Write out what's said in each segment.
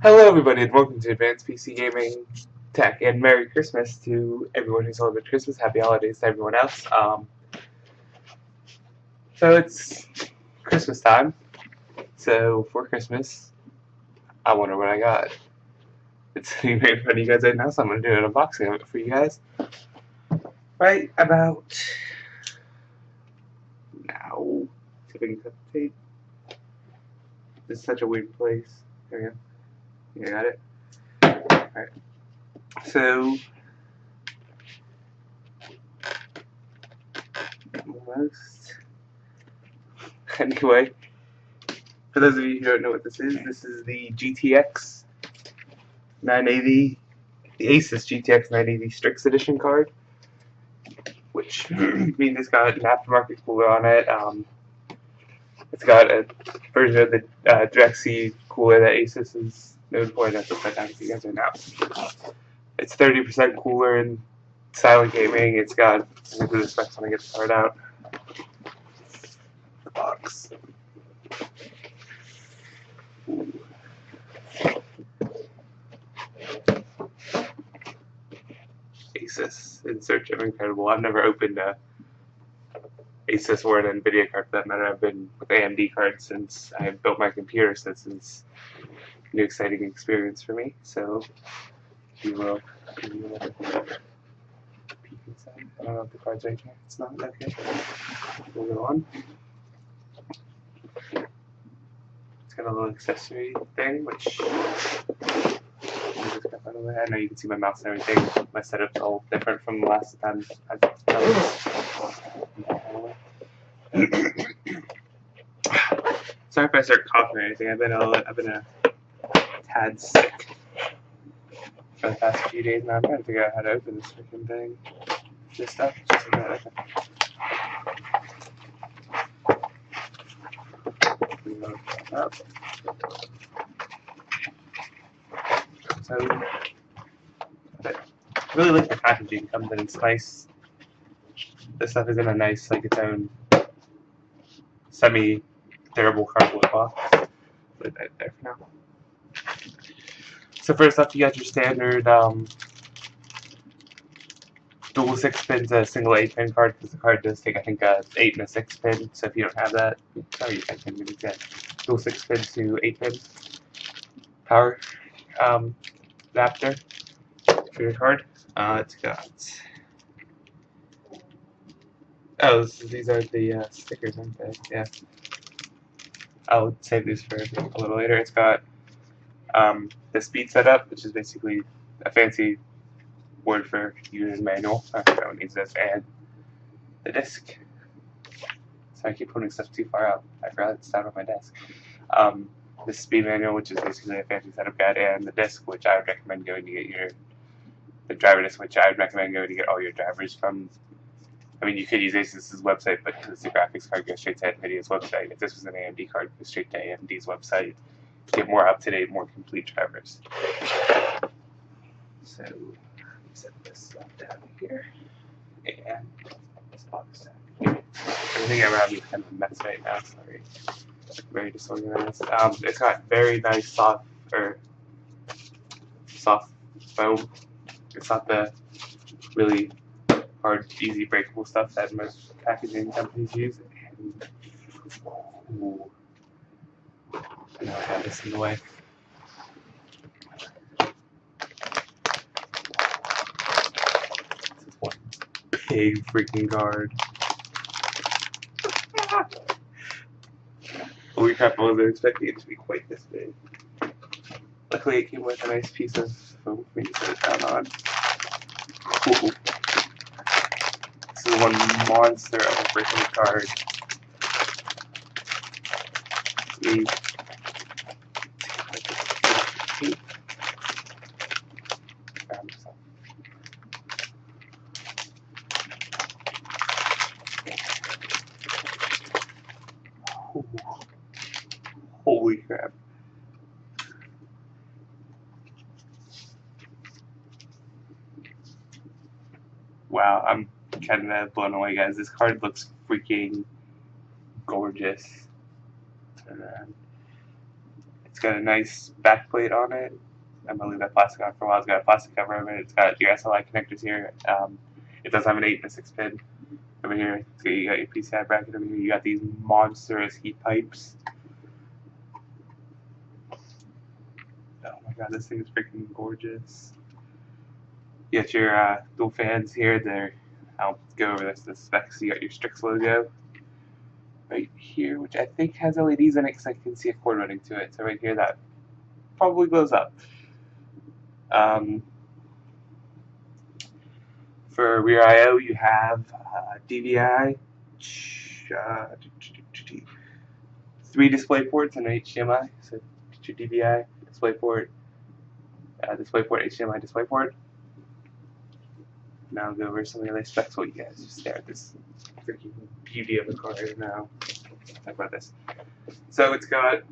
Hello everybody and welcome to Advanced PC Gaming Tech, and Merry Christmas to everyone who celebrates Christmas. Happy holidays to everyone else. So it's Christmas time, so for Christmas, I wonder what I got. It's sitting right in front of you guys right now, so I'm going to do an unboxing of it for you guys. Right about now. See if I can cut the tape. This is such a weird place. There we go. Yeah, I got it. Alright. So, almost. Anyway, for those of you who don't know what this is the GTX 980, the Asus GTX 980 Strix Edition card, which means it's got an aftermarket cooler on it. It's got a version of the direct C cooler that Asus is known for. That's what that down for you guys right now. It's 30% cooler in silent gaming. It's got, I'm going to do the specs when I get the card out. The box. Asus, in search of incredible. I've never opened a Asus or an NVIDIA card for that matter. I've been with AMD cards since I built my computer, so this is a new exciting experience for me. So we will give you a little peek inside. I don't know if the card's right here. It's not. Okay. We'll go on. It's got a little accessory thing, which I know you can see my mouse and everything. My setup's all different from the last time I've done this. Sorry if I start coughing or anything. I've been a tad sick for the past few days now. I'm trying to figure out how to open this freaking thing. This stuff. Just like that. Up. So, I really like the packaging. It comes in, it's nice. This stuff is in a nice, like its own semi-durable cardboard box. Put that there for now. So first off, you got your standard dual 6-pin to single 8-pin card, because the card does take, I think, 8 and a 6-pin. So if you don't have that, sorry, you can't get dual 6-pin to 8-pin power adapter for your card. It's got, oh, these are the stickers, aren't they? Yeah. I'll save these for a little later. It's got the speed setup, which is basically a fancy word for user's manual. I forgot what it needs this, and the disc. So I keep putting stuff too far out. I forgot it's down on my desk. The speed manual, which is basically a fancy setup guide, and the disc, which I would recommend going to get the driver disc, which I would recommend going to get all your drivers from. I mean, you could use Asus's website, but because it's a graphics card, go straight to NVIDIA's website. If this was an AMD card, go straight to AMD's website. Get more up-to-date, more complete drivers. So, set this stuff down here, and this box down. Everything around me is kind of a mess right now. Sorry, very disorganized. It's got very nice soft foam. It's not the really hard, easy breakable stuff that most packaging companies use. And, ooh, I know I have this in the way. This is one big freaking card. Holy crap, I wasn't expecting it to be quite this big. Luckily it came with a nice piece of foam for me to set it down on. Cool. This is one monster of a freaking card. Holy crap. Wow, I'm kind of blown away, guys. This card looks freaking gorgeous. Turn around. It's got a nice back plate on it. I'm gonna leave that plastic on for a while. It's got a plastic cover over it. It's got your SLI connectors here. It does have an 8 and a 6 pin over here. So you got your PCI bracket over here. You got these monstrous heat pipes. Oh my god, this thing is freaking gorgeous. You got your dual fans here. I'll go over the specs. You got your Strix logo right here, which I think has LEDs in it because I can see a cord running to it. So right here, that probably glows up. For rear I/O, you have DVI, 3 display ports and an HDMI. So your DVI, DisplayPort, HDMI, DisplayPort. Now I'll go over some of the other specs while you guys just stare at this freaking beauty of a car right now. Talk about this. So it's got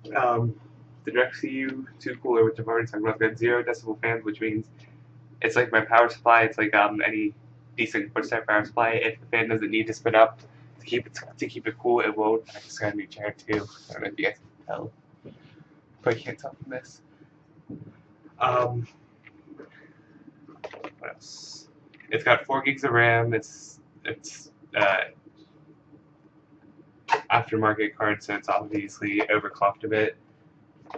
the direct CU 2 cooler, which I've already talked about. It's got 0 decibel fans, which means it's like my power supply. It's like any decent push-type power supply. If the fan doesn't need to spin up to keep it cool, it won't. I just got a new chair too. I don't know if you guys can tell. Probably can't tell from this. What else? It's got 4 gigs of RAM. It's aftermarket card, so it's obviously overclocked a bit.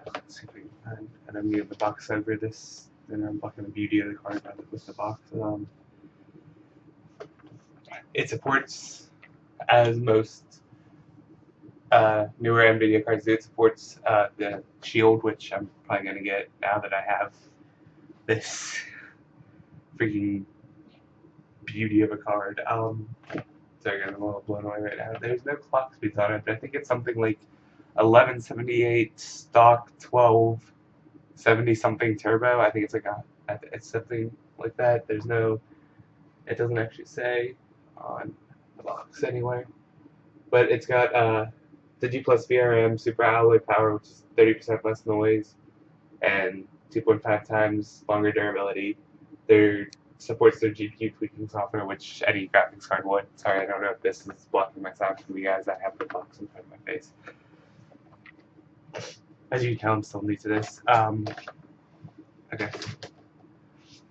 Let's see if we can find. And I'm moving the box over this. Then I'm blocking the beauty of the card with the box. It supports, as most newer NVIDIA cards do, it supports the Shield, which I'm probably going to get now that I have this freaking beauty of a card. Sorry, I'm a little blown away right now. There's no clock speeds on it, but I think it's something like 1178 stock 1270 something turbo. I think it's like it's something like that. There's no, it doesn't actually say on the box anywhere, but it's got the G plus VRM super alloy power, which is 30% less noise and 2.5 times longer durability. There supports their GPU tweaking software, which any graphics card would. Sorry, I don't know if this is blocking my sound from you guys. I have the box in front of my face. As you can tell, I'm still new to this. Okay.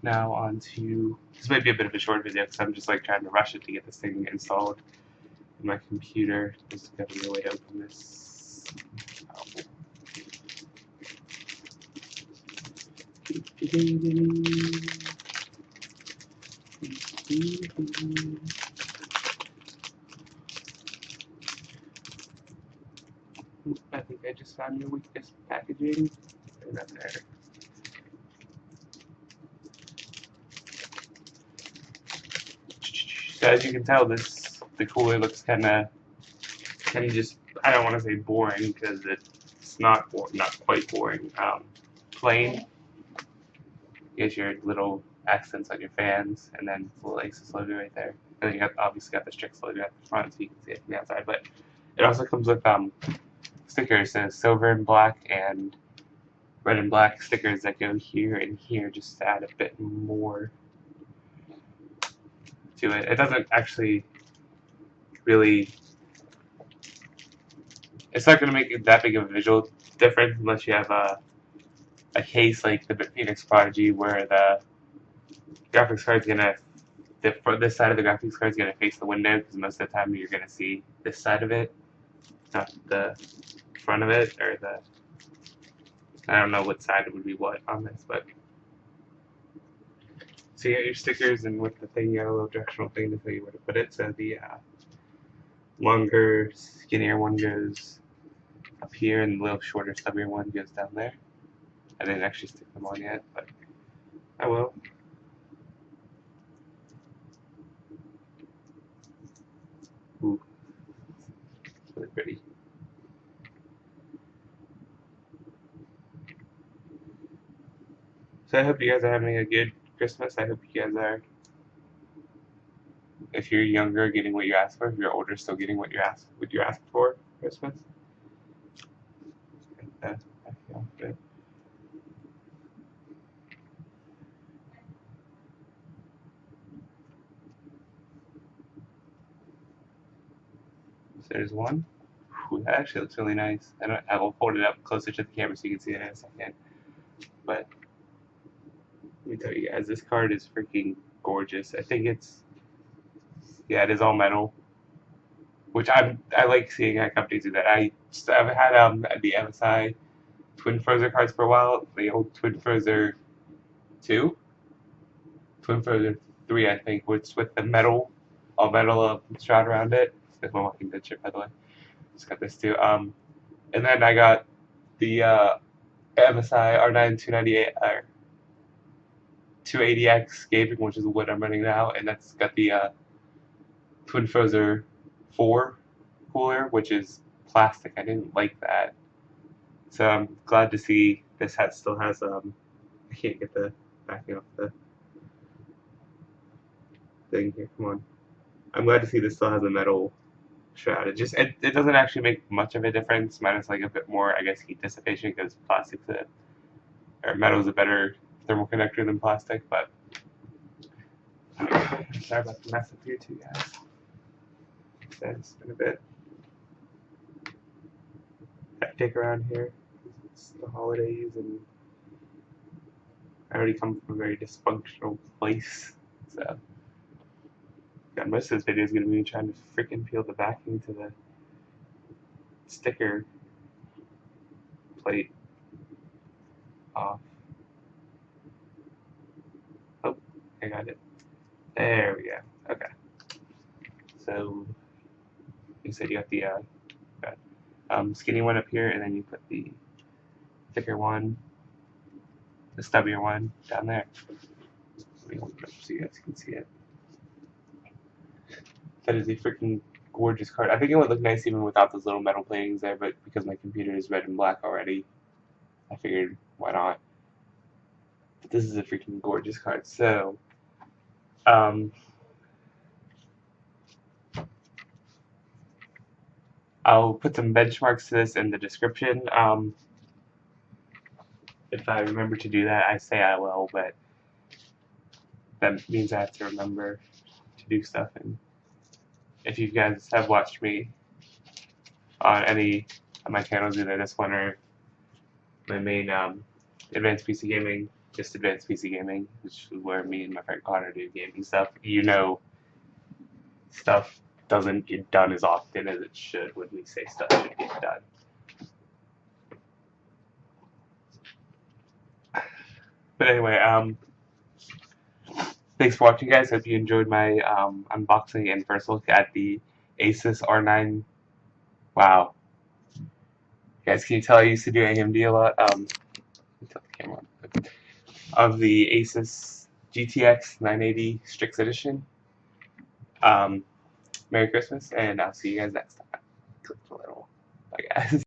Now on to, this might be a bit of a short video because I'm just like trying to rush it to get this thing installed in my computer. Just got to really open this. I think I just found your weakest packaging. Put that there. So as you can tell, the cooler looks kind of just, I don't want to say boring because it's not quite boring. Plain. You get your little accents on your fans, and then the little Asus logo right there. And then you obviously got the Strix logo at the front, so you can see it from the outside. But it also comes with stickers, so silver and black and red and black stickers that go here and here just to add a bit more to it. It doesn't actually really, it's not going to make that big of a visual difference unless you have a case like the Phoenix Prodigy where the graphics card's going to, this side of the graphics card is going to face the window because most of the time you're going to see this side of it, not the front of it, or I don't know what side would be what on this, but so you got your stickers, and with the thing you got a little directional thing to tell you where to put it. So the longer, skinnier one goes up here, and the little shorter, stubbier one goes down there. I didn't actually stick them on yet, but I will. Ooh, it's really pretty. So I hope you guys are having a good Christmas. I hope you guys are, if you're younger, getting what you asked for. If you're older, still getting what you asked for Christmas. I feel good. So there's one. Whew, that actually looks really nice. I will hold it up closer to the camera so you can see it in a second. But let me tell you guys, this card is freaking gorgeous. I think it is all metal, which I like seeing companies do that. I've had the MSI Twin Frozer cards for a while. The old Twin Frozer 2, Twin Frozer 3, I think, which with the metal, all metal shroud around it. There's my Walking Dead chip, by the way. Just got this too. And then I got the MSI R9 298 or 280X gaming, which is what I'm running now, and that's got the Twin Frozer 4 cooler, which is plastic. I didn't like that, so I'm glad to see this still has I can't get the backing off the thing here. Come on. I'm glad to see this still has a metal shroud. It doesn't actually make much of a difference, minus like a bit more, I guess, heat dissipation because or metal is a better thermal conductor than plastic. But sorry about the mess up here too, guys. It's been a bit hectic around here. It's the holidays, and I already come from a very dysfunctional place, so. God, most of this video is going to be me trying to freaking peel the backing to the sticker plate off. Oh, I got it. There we go. Okay. So, you said you got the skinny one up here, and then you put the thicker one, the stubbier one, down there. Let me hold it up so you guys can see it. That is a freaking gorgeous card. I think it would look nice even without those little metal platings there, but because my computer is red and black already, I figured why not. But this is a freaking gorgeous card. So, I'll put some benchmarks to this in the description. If I remember to do that, I say I will, but that means I have to remember to do stuff. And if you guys have watched me on any of my channels, either this one or my main Advanced PC Gaming, just Advanced PC Gaming, which is where me and my friend Connor do gaming stuff, you know stuff doesn't get done as often as it should when we say stuff should get done. But anyway, thanks for watching, guys. Hope you enjoyed my unboxing and first look at the Asus R9. Wow. Guys, can you tell I used to do AMD a lot? Tilt the camera on. Of the Asus GTX 980 Strix Edition. Merry Christmas, and I'll see you guys next time. Click a little. Bye, guys.